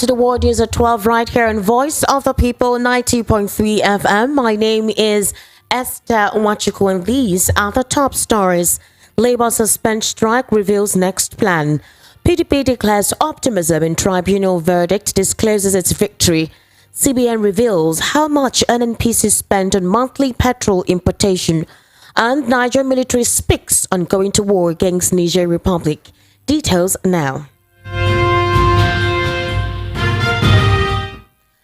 to the World News at 12 right here on Voice of the People 90.3 FM. My name is Esther Nwachukwu and these are the top stories. Labour suspend strike reveals next plan. PDP declares optimism in tribunal verdict, discloses its victory. CBN reveals how much NNPC spent on monthly petrol importation. And Niger military speaks on going to war against Niger Republic. Details now.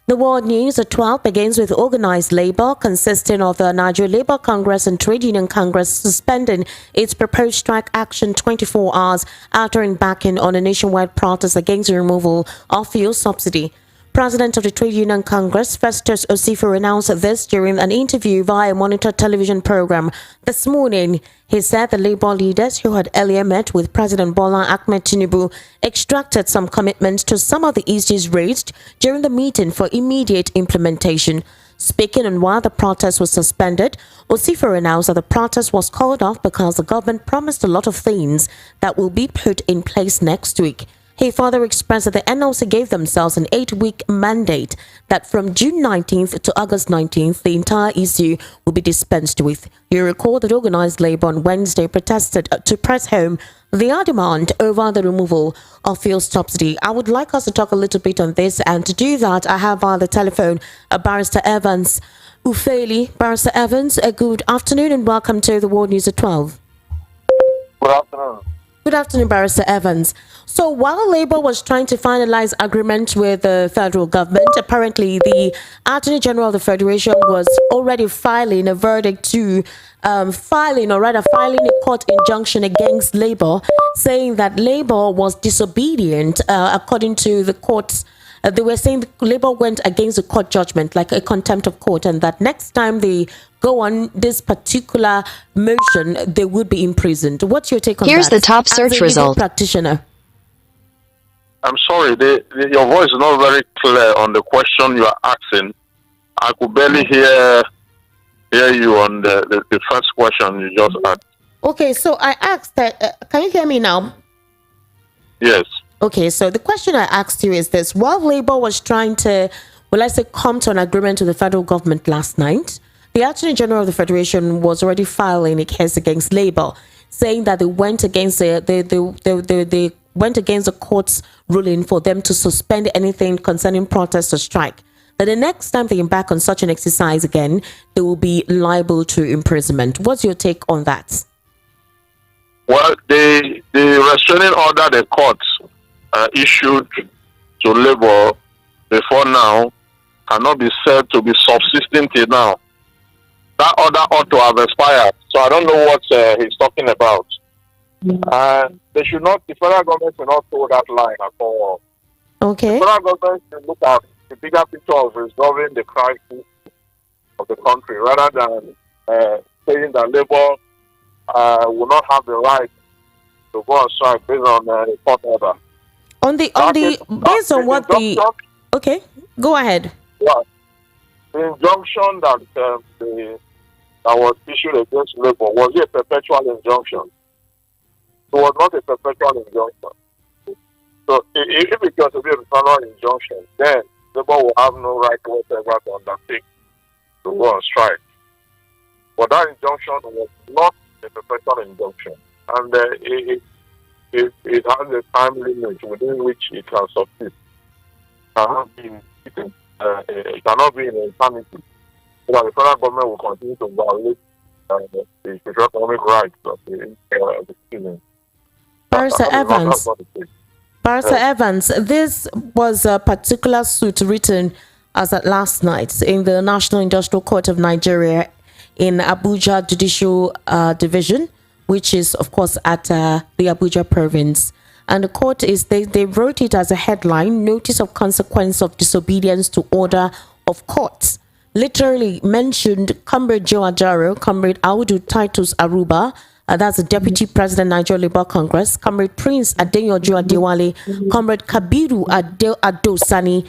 The World News at 12 begins with organised labour, consisting of the Niger Labour Congress and Trade Union Congress suspending its proposed strike action 24 hours after embarking on a nationwide protest against the removal of fuel subsidy. President of the Trade Union Congress, Festus Osifo, announced this during an interview via a Monitor television program this morning. He said the Labour leaders who had earlier met with President Bola Ahmed Tinubu extracted some commitments to some of the issues raised during the meeting for immediate implementation. Speaking on why the protest was suspended, Osifo announced that the protest was called off because the government promised a lot of things that will be put in place next week. He further expressed that the NLC gave themselves an 8-week mandate that from June 19th to August 19th, the entire issue will be dispensed with. You recall that organised labour on Wednesday protested to press home their demand over the removal of fuel subsidy. I would like us to talk a little bit on this, and to do that, I have via the telephone Barrister Evans Ufeli. Barrister Evans, good afternoon and welcome to the World News at 12. Good afternoon. Good afternoon, Barrister Evans. So while Labour was trying to finalize agreement with the federal government, apparently the Attorney General of the Federation was already filing a verdict to filing a court injunction against Labour, saying that Labour was disobedient according to the courts. They were saying Labour went against the court judgment, like a contempt of court, and that next time they go on this particular motion, they would be imprisoned. What's your take on that? Here's the top search result. Practitioner. I'm sorry, your voice is not very clear on the question you are asking. I could barely hear you on the first question you just asked. Okay, so I asked that, can you hear me now? Yes. Okay, so the question I asked you is this. While Labour was trying to, come to an agreement with the federal government last night, the Attorney General of the Federation was already filing a case against Labour, saying that they went against they went against the court's ruling for them to suspend anything concerning protest or strike. That the next time they embark on such an exercise again, they will be liable to imprisonment. What's your take on that? Well, the restraining order the court issued to Labour before now cannot be said to be subsisting till now. That order ought to have expired. So I don't know what he's talking about. They should not. The federal government should not throw that line at all. Okay. The federal government should look at the bigger picture of resolving the crisis of the country, rather than saying that Labour will not have the right to go on strike based on a court order. Based on what the okay, go ahead. Yeah, the injunction that was issued against Labour was a perpetual injunction. It was not a perpetual injunction. So if it was to be a perpetual injunction, then Labour will have no right whatsoever to undertake to go on strike. But that injunction was not a perpetual injunction, and it has a time limit within which it can subsist. It cannot be in eternity. So the federal government will continue to violate the economic rights of the citizens. Barrister Evans, this was a particular suit written as at last night in the National Industrial Court of Nigeria in Abuja Judicial Division, which is, of course, at the Abuja province. And the court they wrote it as a headline, Notice of Consequence of Disobedience to Order of Courts. Literally mentioned Comrade Joe Ajaro, Comrade Audu Titus Aruba, that's the Deputy President, Niger Labour Congress, Comrade Prince Adeyoju Adewale, Comrade Kabiru Adosani,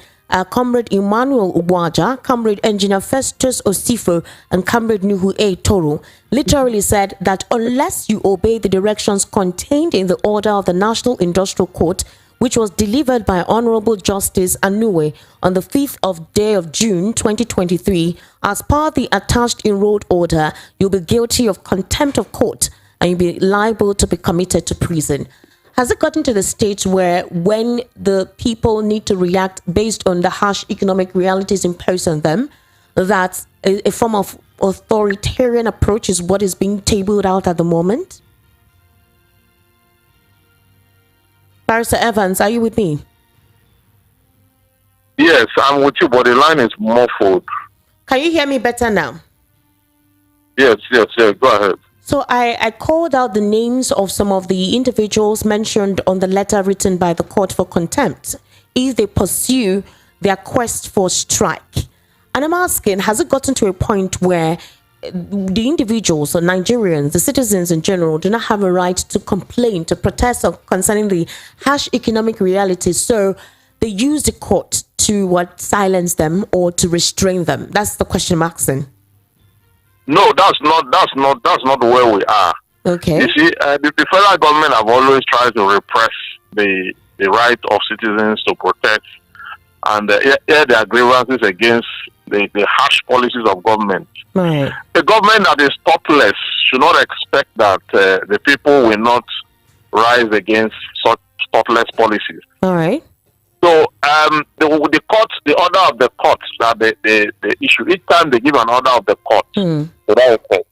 Comrade Emmanuel Uwaja, Comrade Engineer Festus Osifo, and Comrade Nuhu A. Toro literally said that unless you obey the directions contained in the order of the National Industrial Court, which was delivered by Honorable Justice Anuwe on the 5th day of June 2023, as per the attached enrolled order, you'll be guilty of contempt of court and you'll be liable to be committed to prison. Has it gotten to the stage where when the people need to react based on the harsh economic realities imposed on them, that a form of authoritarian approach is what is being tabled out at the moment? Barrister Evans, are you with me? Yes, I'm with you, but the line is muffled. Can you hear me better now? Yes, go ahead. So I called out the names of some of the individuals mentioned on the letter written by the court for contempt if they pursue their quest for strike. And I'm asking, has it gotten to a point where the individuals or Nigerians, the citizens in general, do not have a right to complain, to protest concerning the harsh economic realities? So they use the court to silence them or to restrain them? That's the question I'm asking. No, that's not where we are. Okay. You see, the federal government have always tried to repress the right of citizens to protest and air their grievances against the harsh policies of government. Right. A government that is topless should not expect that the people will not rise against such topless policies. All right. So the court, the order of the court that they issue, each time they give an order of the court, to that effect,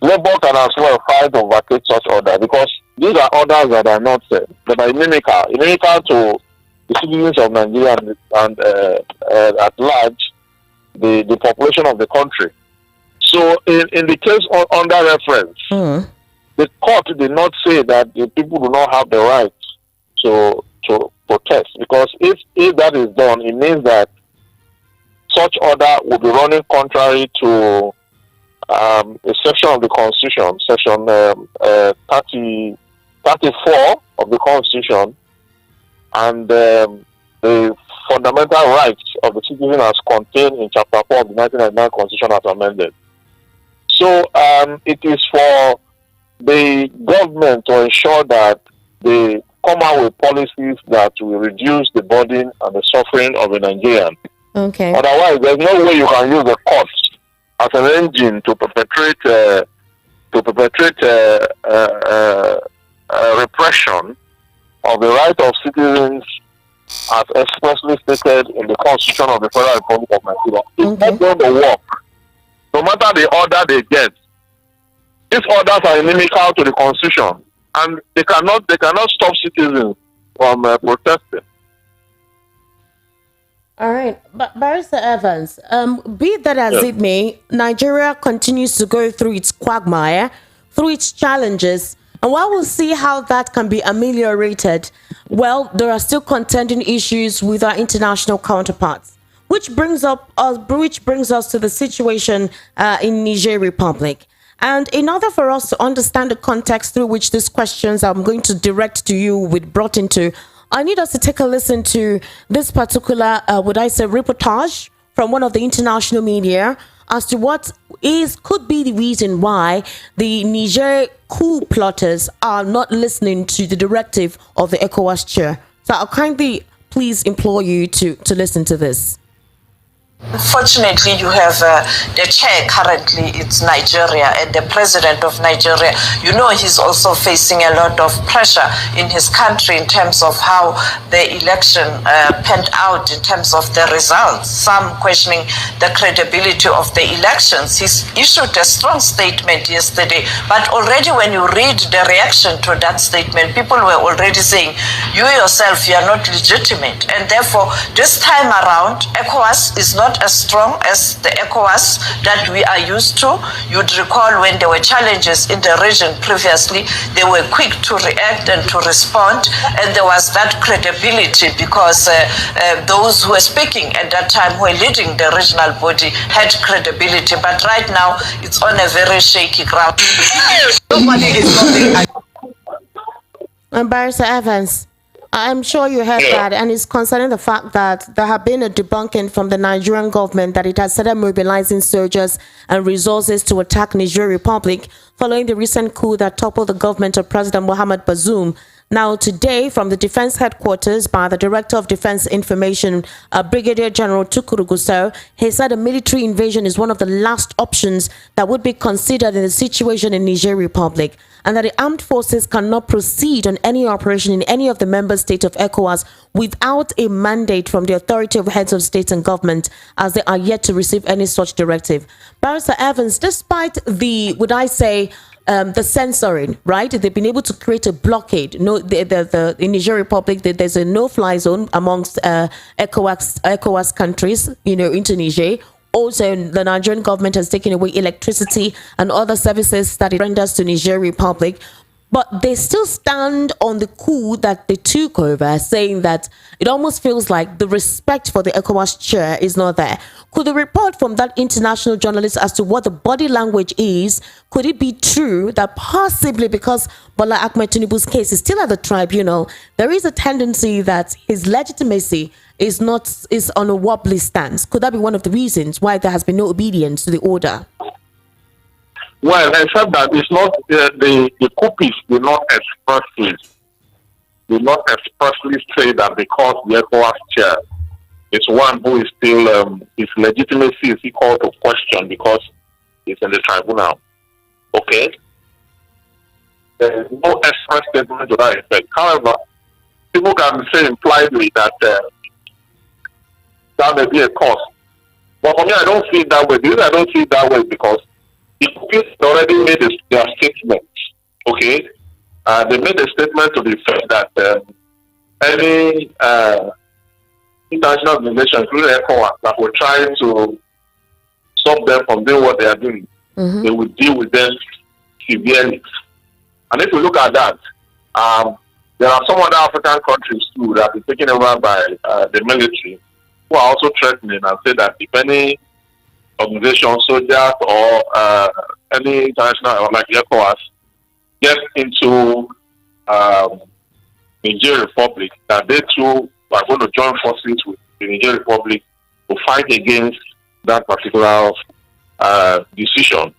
Labour can as well fight or vacate such order, because these are orders that are not that are inimical to the citizens of Nigeria and at large the population of the country. So in the case under reference, the court did not say that the people do not have the right to protest, because if that is done, it means that such order will be running contrary to a section of the Constitution, section 34 of the Constitution, and the fundamental rights of the citizen as contained in Chapter 4 of the 1999 Constitution as amended. So it is for the government to ensure that they come out with policies that will reduce the burden and the suffering of a Nigerian. Okay. Otherwise, there's no way you can use the courts as an engine to perpetrate repression of the right of citizens as expressly stated in the Constitution of the Federal Republic of Nigeria. It's not going to work. No matter the order they get, these orders are inimical to the Constitution, and they cannot stop citizens from protesting. All right, but Barrister Evans, be that as it may, Nigeria continues to go through its quagmire, through its challenges, and while we'll see how that can be ameliorated, well, there are still contending issues with our international counterparts, which brings us to the situation in Niger Republic. And in order for us to understand the context through which these questions I'm going to direct to you with brought into, I need us to take a listen to this particular, reportage from one of the international media as to what could be the reason why the Niger coup plotters are not listening to the directive of the ECOWAS chair. So I'll kindly please implore you to listen to this. Unfortunately, you have the chair currently, it's Nigeria, and the president of Nigeria, you know, he's also facing a lot of pressure in his country in terms of how the election panned out, in terms of the results, some questioning the credibility of the elections. He's issued a strong statement yesterday, but already when you read the reaction to that statement, people were already saying, you yourself, you are not legitimate, and therefore this time around, ECOWAS is not as strong as the ECOWAS that we are used to. You'd recall when there were challenges in the region previously, they were quick to react and to respond, and there was that credibility because those who were speaking at that time, who were leading the regional body, had credibility. But right now, it's on a very shaky ground. Nobody is nothing. Barrister Evans, I'm sure you heard that, and it's concerning the fact that there have been a debunking from the Nigerian government that it has started mobilizing soldiers and resources to attack Niger Republic following the recent coup that toppled the government of President Mohamed Bazoum Now, today, from the Defense Headquarters by the Director of Defense Information, Brigadier General Tukuruguso, he said a military invasion is one of the last options that would be considered in the situation in Niger Republic, and that the armed forces cannot proceed on any operation in any of the member states of ECOWAS without a mandate from the authority of heads of state and government, as they are yet to receive any such directive. Barrister Evans, despite the, would I say, the censoring, right? They've been able to create a blockade. No, in Niger Republic, there's a no-fly zone amongst ECOWAS countries, into Niger. Also, the Nigerian government has taken away electricity and other services that it renders to Niger Republic. But they still stand on the coup that they took over, saying that it almost feels like the respect for the ECOWAS chair is not there. Could the report from that international journalist as to what the body language is, could it be true that possibly because Bola Ahmed Tinubu's case is still at the tribunal, there is a tendency that his legitimacy is on a wobbly stance? Could that be one of the reasons why there has been no obedience to the order? Well, except that it's not the coupists did not expressly say that because the ECOWAS chair is one who is still his legitimacy is equal to question because it's in the tribunal. Okay, there is no express statement to that effect. However, people can say impliedly that that may be a cause, but for me, I don't see it that way. The reason I don't see it that way because the coupists already made their statement. Okay, they made a statement to the effect that any international organization, including ECOWAS, that will try to stop them from doing what they are doing, they will deal with them severely. And if you look at that, there are some other African countries too that have been taken over by the military, who are also threatening and say that if any organization, soldiers, or any international, or like ECOWAS, get into Niger Republic, that they too are going to join forces with the Niger Republic to fight against that particular decision.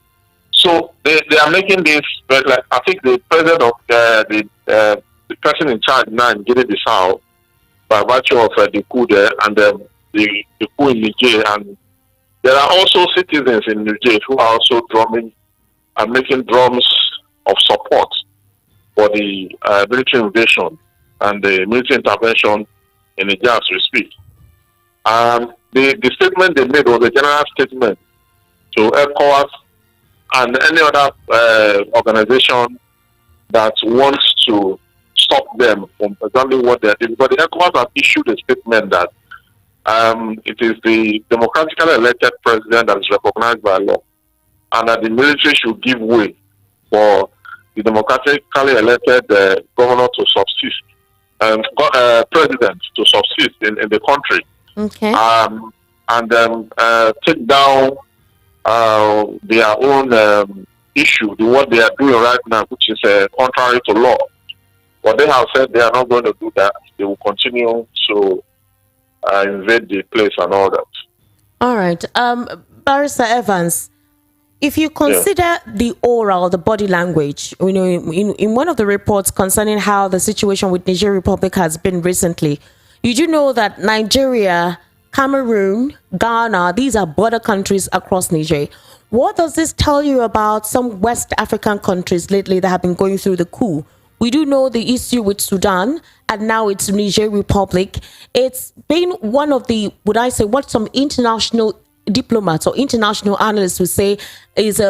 So they are making this, but like, I think the president of the person in charge now in Guinea-Bissau, by virtue of the coup there and the coup in Niger, and there are also citizens in Niger who are also making drums of support for the military invasion and the military intervention in Niger as we speak. The statement they made was a general statement to ECOWAS and any other organization that wants to stop them from exactly what they're doing. But the ECOWAS have issued a statement that it is the democratically elected president that is recognized by law, and that the military should give way for the democratically elected governor to subsist, and president to subsist in the country. Okay. And take down their own issue, what they are doing right now, which is contrary to law. But they have said they are not going to do that. They will continue to invade the place and all that. All right. Barrister Evans, if you consider the body language, in one of the reports concerning how the situation with Niger Republic has been recently, you do know that Nigeria, Cameroon, Ghana, these are border countries across Niger. What does this tell you about some West African countries lately that have been going through the coup? We do know the issue with Sudan, and now it's Niger Republic. It's been one of the, would I say, what some international diplomats or international analysts would say is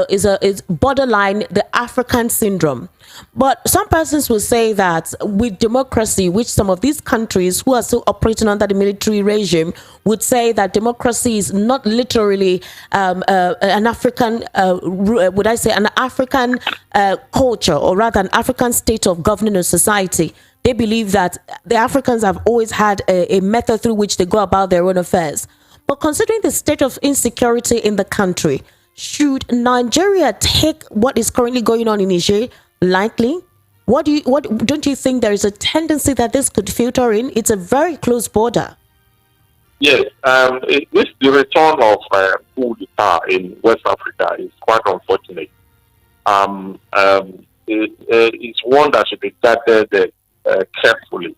borderline the African syndrome. But some persons will say that with democracy, which some of these countries who are still operating under the military regime would say that democracy is not literally an African, would I say, an African culture, or rather an African state of governing a society. They believe that the Africans have always had a method through which they go about their own affairs. But considering the state of insecurity in the country, should Nigeria take what is currently going on in Niger lightly? Don't you think there is a tendency that this could filter in? It's a very close border. Yes, the return of coup d'etat in West Africa is quite unfortunate. It's one that should be guarded carefully.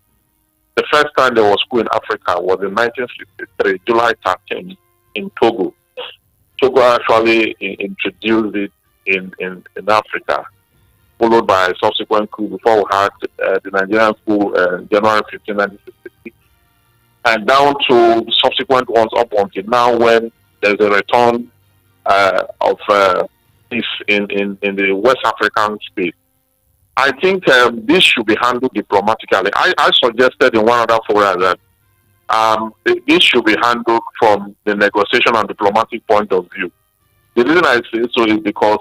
The first time there was coup in Africa was in 1963, July 13, in Togo. Togo actually introduced it in Africa, followed by a subsequent coup before we had the Nigerian coup January 15, 1966, and down to subsequent ones up until now when there's a return of peace in the West African space. I think this should be handled diplomatically. I suggested in one other forum that this should be handled from the negotiation and diplomatic point of view. The reason I say so is because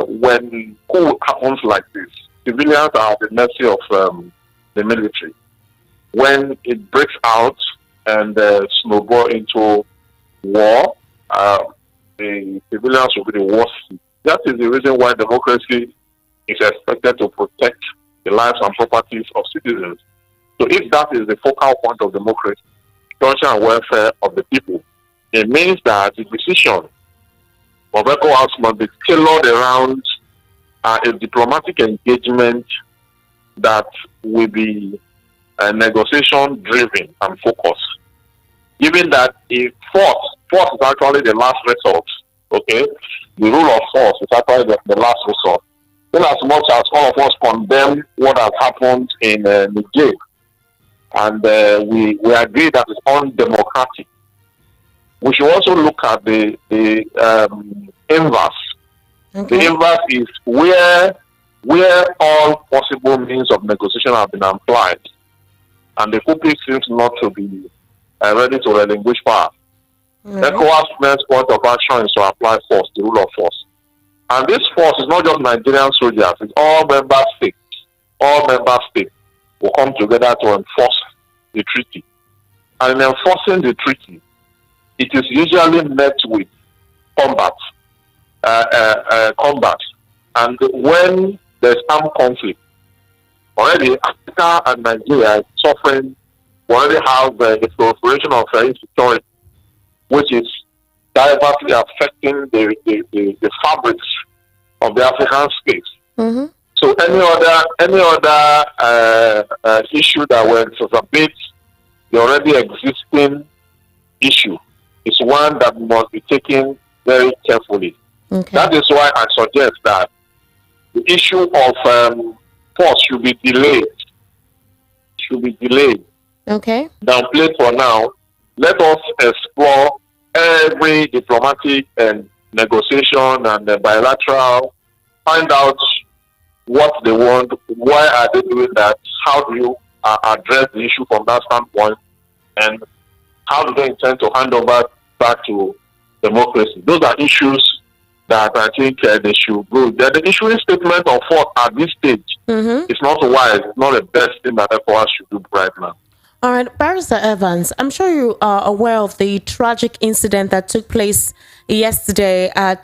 when coup happens like this, civilians are at the mercy of the military. When it breaks out and snowball into war, the civilians will be the worst. That is the reason why democracy is expected to protect the lives and properties of citizens. So if that is the focal point of democracy, security and welfare of the people, it means that the decision of ECOWAS must be tailored around a diplomatic engagement that will be negotiation driven and focused. Given that if force is actually the last resort, okay, the rule of force is actually the last resort. In as much as all of us condemn what has happened in Niger, and we agree that it's undemocratic, we should also look at the inverse. Okay. The inverse is where all possible means of negotiation have been applied, and the country seems not to be ready to relinquish power. ECOWAS' next point of action is to apply force, the rule of force. And this force is not just Nigerian soldiers, it's all member states. All member states will come together to enforce the treaty. And in enforcing the treaty, it is usually met with combat. And when there's armed conflict, already Africa and Nigeria are suffering. We already have a proliferation of insecurity, which is diversely affecting the fabrics of the African space. Mm-hmm. So any other issue that will exacerbate the already existing issue is one that must be taken very carefully. Okay. That is why I suggest that the issue of force should be delayed. Okay. Downplayed for now. Let us explore every diplomatic and negotiation and bilateral. Find out what they want, why are they doing that, how do you address the issue from that standpoint, and how do they intend to hand over back to democracy. Those are issues that I think they should go. The issuing statement of force at this stage is not wise. It's not the best thing that ECOWAS should do right now. All right, Barrister Evans, I'm sure you are aware of the tragic incident that took place yesterday at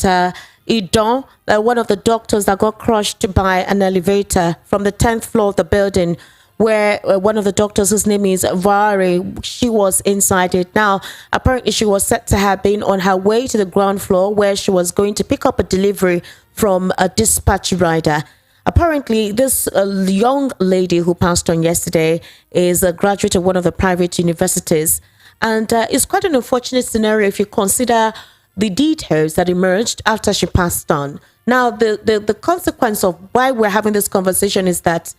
Idon, one of the doctors that got crushed by an elevator from the 10th floor of the building, where one of the doctors, whose name is Vari, she was inside it. Now, apparently she was said to have been on her way to the ground floor where she was going to pick up a delivery from a dispatch rider. Apparently, this young lady who passed on yesterday is a graduate of one of the private universities. And it's quite an unfortunate scenario if you consider the details that emerged after she passed on. Now, the consequence of why we're having this conversation is that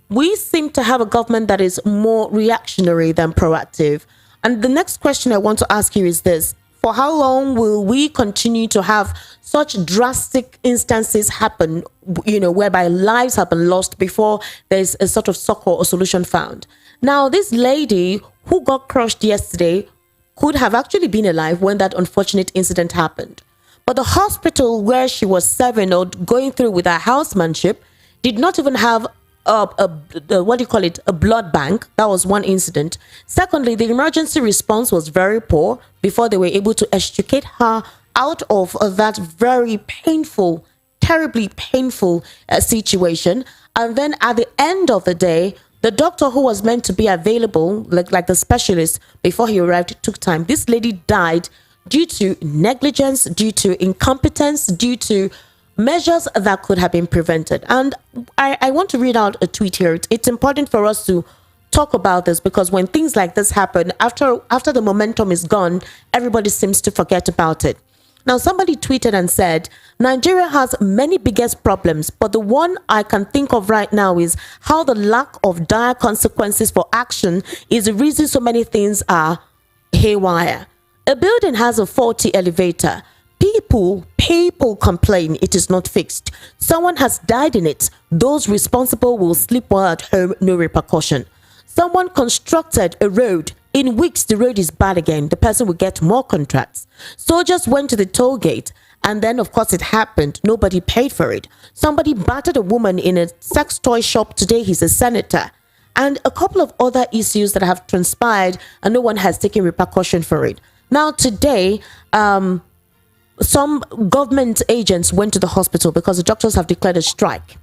we seem to have a government that is more reactionary than proactive. And the next question I want to ask you is this. For how long will we continue to have such drastic instances happen, whereby lives have been lost before there's a sort of succor or solution found? Now, this lady who got crushed yesterday could have actually been alive when that unfortunate incident happened. But the hospital where she was serving or going through with her housemanship did not even have a blood bank. That was one incident. Secondly, the emergency response was very poor before they were able to extricate her out of that very painful, terribly painful situation. And then at the end of the day, the doctor who was meant to be available, like the specialist, before he arrived, it took time. This lady died due to negligence, due to incompetence, due to measures that could have been prevented. And I want to read out a tweet here. It's important for us to talk about this, because when things like this happen, after the momentum is gone, everybody seems to forget about it. Now, somebody tweeted and said, Nigeria has many biggest problems, but the one I can think of right now is how the lack of dire consequences for action is the reason so many things are haywire. A building has a faulty elevator. People complain it is not fixed. Someone has died in it. Those responsible will sleep well at home, no repercussion. Someone constructed a road. In weeks, the road is bad again. The person will get more contracts. Soldiers went to the toll gate, and then, of course, it happened. Nobody paid for it. Somebody battered a woman in a sex toy shop. Today, he's a senator. And a couple of other issues that have transpired, and no one has taken repercussion for it. Now, today, some government agents went to the hospital because the doctors have declared a strike.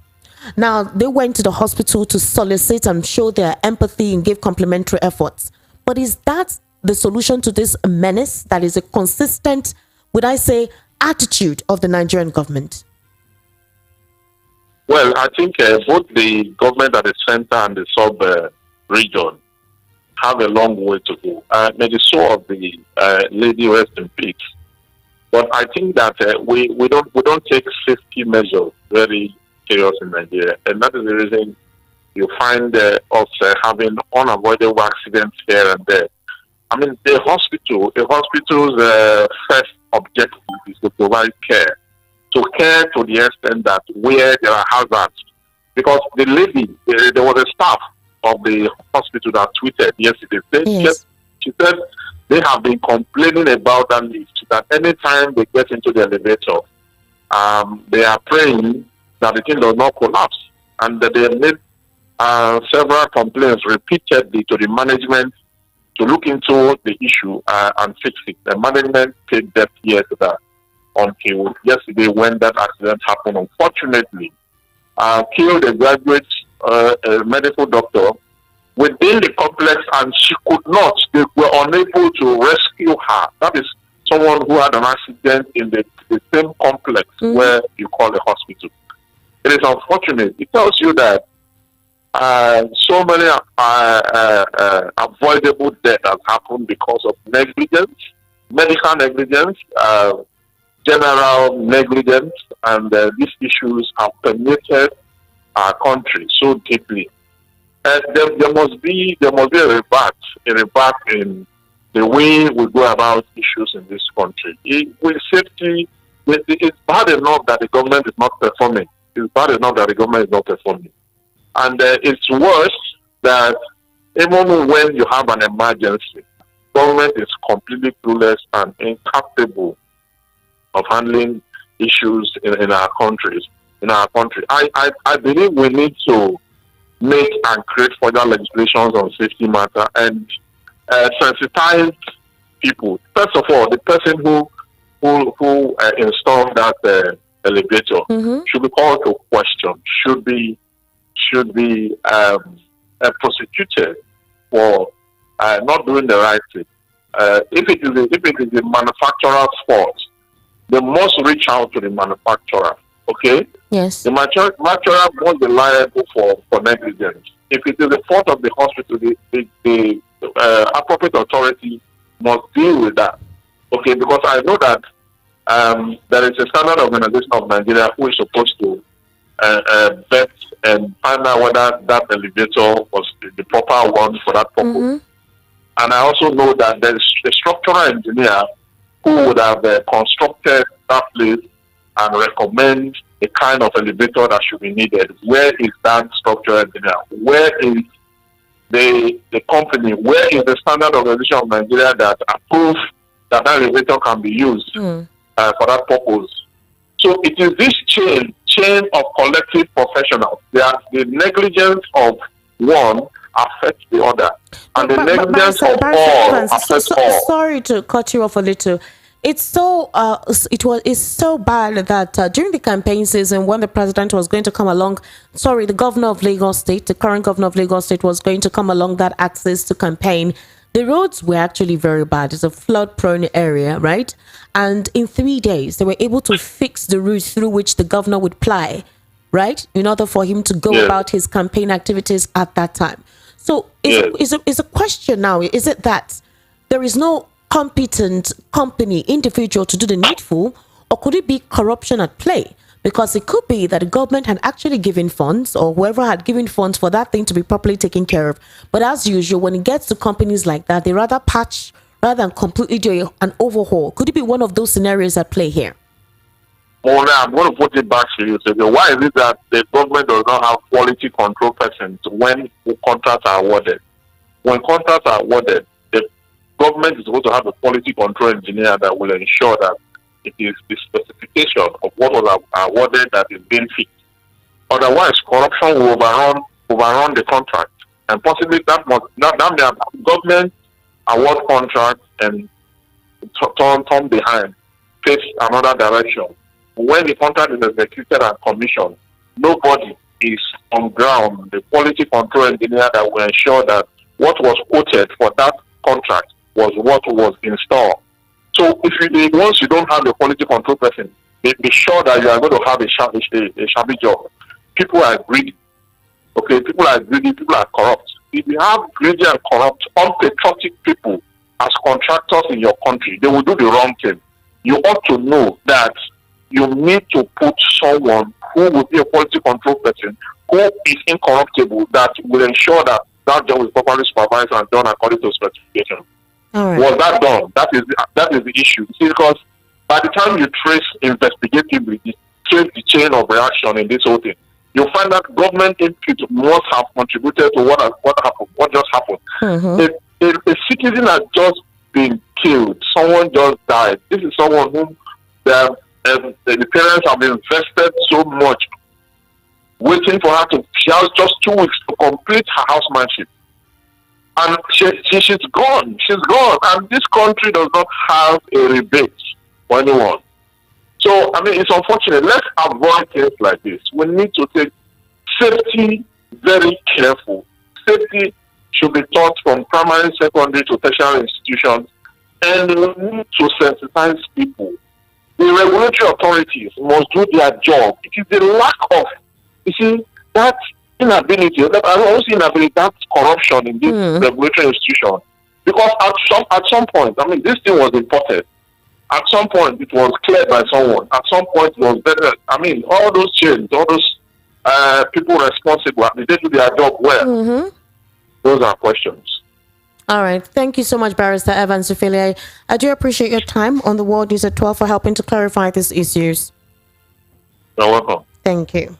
Now, they went to the hospital to solicit and show their empathy and give complimentary efforts. But is that the solution to this menace that is a consistent, would I say, attitude of the Nigerian government? Well, I think both the government at the center and the sub-region have a long way to go. May the soul of the lady rest in peace. But I think that we don't take safety measures very serious in Nigeria, and that is the reason you find us having unavoidable accidents here and there. I mean, a hospital's first objective is to provide care. To care to the extent that where there are hazards. Because the lady, there was a staff of the hospital that tweeted yesterday. Yes. She said they have been complaining about that lift, that anytime they get into the elevator, they are praying that the thing does not collapse. And that they made several complaints repeatedly to the management to look into the issue and fix it. The management paid deaf ears to that until yesterday when that accident happened. Unfortunately, killed a graduate a medical doctor within the complex, and she could not. They were unable to rescue her. That is someone who had an accident in the same complex where you call a hospital. It is unfortunate. It tells you that so many avoidable death has happened because of negligence, medical negligence, general negligence, and these issues have permeated our country so deeply. There must be a revert in the way we go about issues in this country. With safety, it's bad enough that the government is not performing. It's bad enough that the government is not performing. And it's worse that even when you have an emergency, government is completely clueless and incapable of handling issues in our countries. In our country, I believe we need to make and create further legislations on safety matter and sensitize people. First of all, the person who installed that elevator should be called to question. Should be prosecuted for not doing the right thing. If it is the manufacturer's fault, they must reach out to the manufacturer. Okay? Yes. The manufacturer must be liable for negligence. If it is the fault of the hospital, the appropriate authority must deal with that. Okay? Because I know that there is a standard organization of Nigeria who is supposed to vet and find out whether that elevator was the proper one for that purpose. And I also know that there is a structural engineer who would have constructed that place and recommend the kind of elevator that should be needed. Where is that structural engineer? Where is the company? Where is the standard organization of Nigeria that approves that elevator can be used for that purpose? So it is this chain of collective professionals. The negligence of one affects the other, and the negligence of all affects all. Sorry to cut you off a little. It's so bad that during the campaign season, when the president was going to come along, the governor of Lagos State, the current governor of Lagos State, was going to come along that axis to campaign. The roads were actually very bad. It's a flood-prone area, right? And in 3 days, they were able to fix the route through which the governor would ply, right, in order for him to go about his campaign activities at that time. So is a question now, is it that there is no competent company, individual to do the needful, or could it be corruption at play? Because it could be that the government had actually given funds, or whoever had given funds for that thing to be properly taken care of. But as usual, when it gets to companies like that, they rather patch rather than completely do an overhaul. Could it be one of those scenarios at play here? Well, now I'm going to put it back to you. So why is it that the government does not have quality control persons when contracts are awarded? When contracts are awarded, the government is supposed to have a quality control engineer that will ensure that it is the specification of what was awarded that is being fixed. Otherwise, corruption will overrun the contract, and possibly that government award contract and turn behind, face another direction. When the contract is executed and commissioned, nobody is on ground, the quality control engineer that will ensure that what was quoted for that contract was what was installed. So once you don't have the quality control person, be sure that you are going to have a shabby job. People are greedy. Okay, people are greedy, people are corrupt. If you have greedy and corrupt, unpatriotic people as contractors in your country, they will do the wrong thing. You ought to know that you need to put someone who will be a quality control person, who is incorruptible, that will ensure that that job is properly supervised and done according to specification. All right. Was that done? That is the issue. See, because by the time you trace investigatively, trace the chain of reaction in this whole thing, you'll find that government input must have contributed to what happened, what just happened. Mm-hmm. A citizen has just been killed. Someone just died. This is someone whom the parents have invested so much, waiting for her to. She has just 2 weeks to complete her housemanship, and she's gone. She's gone, and this country does not have a rebate for anyone. So I mean, it's unfortunate. Let's avoid things like this. We need to take safety very careful. Safety should be taught from primary, secondary to tertiary institutions, and we need to sensitize people. The regulatory authorities must do their job. It is the lack of, that inability, that corruption in this regulatory institution. Because at some point, I mean, this thing was imported. At some point, it was cleared by someone. At some point, it was better. I mean, all those chains, all those people responsible, they do their job well. Mm-hmm. Those are questions. All right. Thank you so much, Barrister Evans Ufele. I do appreciate your time on the World News at 12 for helping to clarify these issues. You're welcome. Thank you.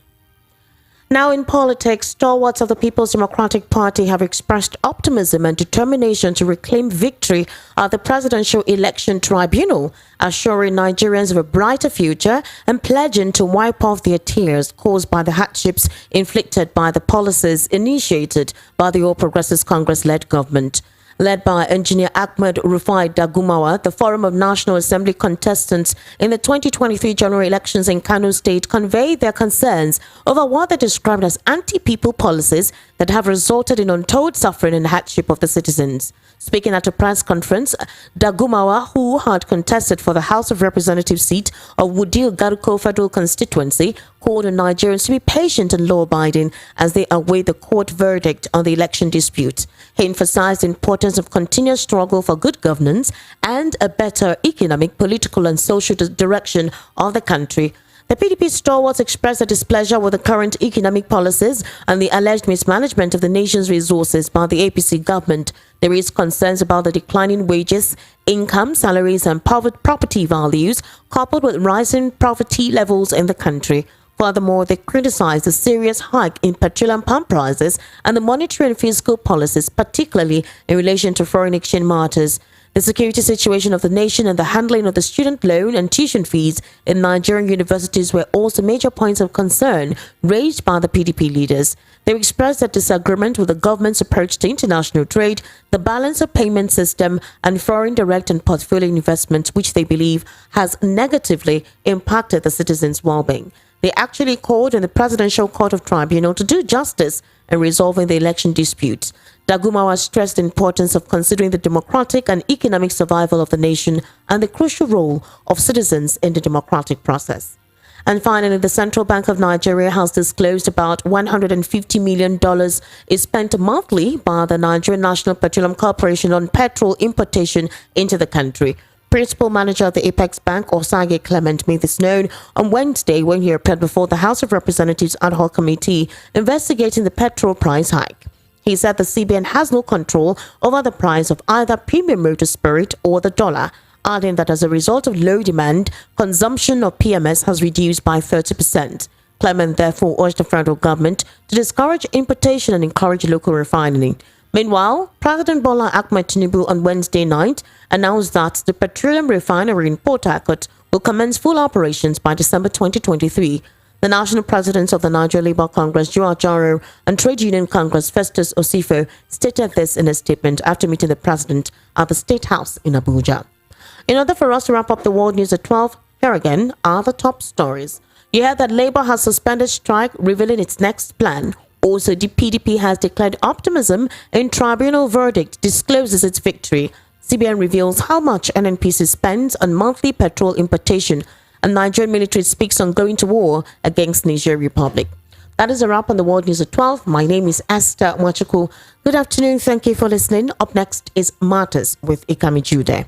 Now in politics, stalwarts of the People's Democratic Party have expressed optimism and determination to reclaim victory at the Presidential Election Tribunal, assuring Nigerians of a brighter future and pledging to wipe off their tears caused by the hardships inflicted by the policies initiated by the All Progressives Congress-led government. Led by Engineer Ahmed Rufai Dagumawa, the Forum of National Assembly contestants in the 2023 general elections in Kano State conveyed their concerns over what they described as anti-people policies that have resulted in untold suffering and hardship of the citizens. Speaking at a press conference, Dagumawa, who had contested for the House of Representatives seat of Wudil Garuko Federal Constituency, called on Nigerians to be patient and law-abiding as they await the court verdict on the election dispute. He emphasized the importance of continuous struggle for good governance and a better economic, political and social direction of the country. The PDP stalwarts expressed their displeasure with the current economic policies and the alleged mismanagement of the nation's resources by the APC government. There is concerns about the declining wages, income, salaries and property values, coupled with rising poverty levels in the country. Furthermore, they criticized the serious hike in petroleum pump prices and the monetary and fiscal policies, particularly in relation to foreign exchange matters. The security situation of the nation and the handling of the student loan and tuition fees in Nigerian universities were also major points of concern raised by the PDP leaders. They expressed their disagreement with the government's approach to international trade, the balance of payment system, and foreign direct and portfolio investment, which they believe has negatively impacted the citizens' well-being. They actually called on the Presidential Court of Tribunal to do justice in resolving the election disputes. Dagumawa stressed the importance of considering the democratic and economic survival of the nation and the crucial role of citizens in the democratic process. And finally, the Central Bank of Nigeria has disclosed about $150 million is spent monthly by the Nigerian National Petroleum Corporation on petrol importation into the country. Principal manager of the Apex Bank, Osage Clement, made this known on Wednesday when he appeared before the House of Representatives ad hoc committee investigating the petrol price hike. He said the CBN has no control over the price of either premium motor spirit or the dollar, adding that as a result of low demand, consumption of PMS has reduced by 30%. Clement therefore urged the federal government to discourage importation and encourage local refining. Meanwhile, President Bola Ahmed Tinubu on Wednesday night announced that the petroleum refinery in Port Harcourt will commence full operations by December 2023. The national presidents of the Niger Labour Congress, Joe Ajaro, and Trade Union Congress, Festus Osifo, stated this in a statement after meeting the president at the State House in Abuja. In order for us to wrap up the world news at 12, here again are the top stories. You heard that Labour has suspended strike, revealing its next plan. Also, the PDP has declared optimism in tribunal verdict, discloses its victory. CBN reveals how much NNPC spends on monthly petrol importation. And Nigerian military speaks on going to war against Niger Republic. That is a wrap on the world news at 12. My name is Esther Mwachuku. Good afternoon. Thank you for listening. Up next is Matters with Ikami Jude.